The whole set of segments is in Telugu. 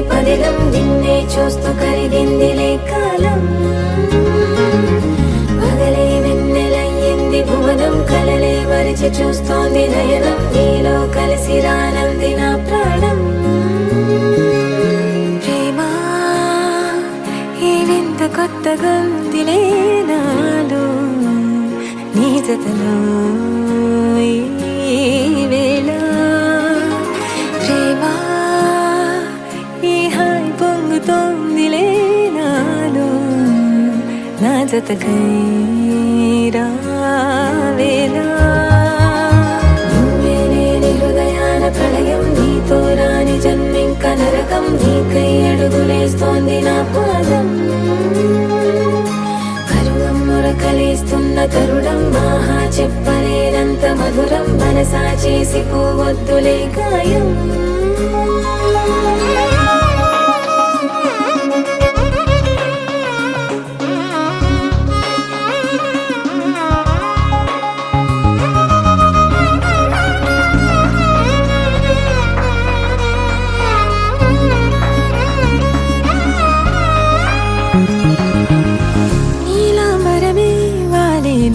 పదిలం నిన్నే చూస్తూ కరిగిందిలే కాలం పగలే వెన్నెలయ్యింది భువనం కలలే మరిచి చూస్తోంది నయనం నీలో కలిసి రానంది నా ప్రాణం ప్రేమ ఈ వింత కొత్తగా ఉందిలే నాలో నీ జతలో ఈ వేళ ప్రేమ ఈ హాయి పొంగుతోందిలే నాలో నా జతకై రావేళ నువ్వే లేని హృదయాల ప్రళయం నీతో రాని జన్మింక నరకం నీకై అడుగులేస్తోంది నా పాదం కలిస్తున్న తరుణం ఆహా చెప్పలేనంత మధురం మనసా చేసి పోవద్దులే గాయం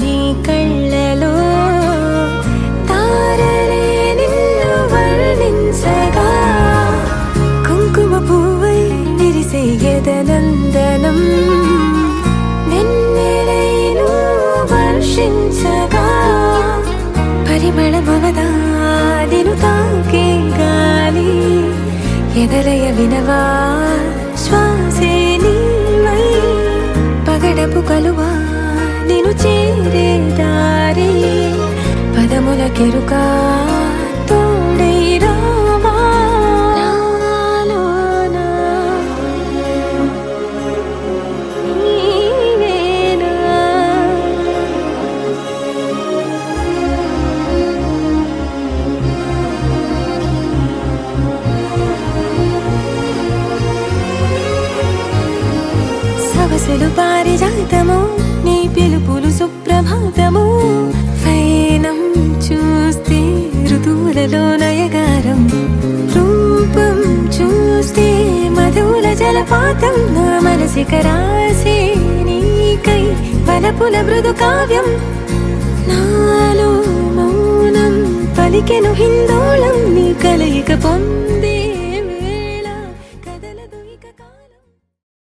నీ కళ్ళలో తారలే నిన్ను వర్ణించగా కుంకుమ పువ్వై విరిసే ఎదనందనం వెన్నెలైను వర్షించగా పరిమళమవదా నిన్ను తాకే గాలి ఎదలయ వినవా శ్వాసే నీవై పగడపు కలువా నిన్ను చేరే దారి పదముల కెరుక తోడై రావా నాలోనా నీవేనా సవసులు పారిజాతము నీ పిలుపులు సుప్రభాతము ఫైనం చూస్తే ఋతువులలో నయగారం రూపం చూస్తే మధువుల జలపాతం నా మనసిక రాసే నీకై వలపుల మృదు కావ్యం నాలో మౌనం పలికెను హిందోళం నీ కలయిక పొంది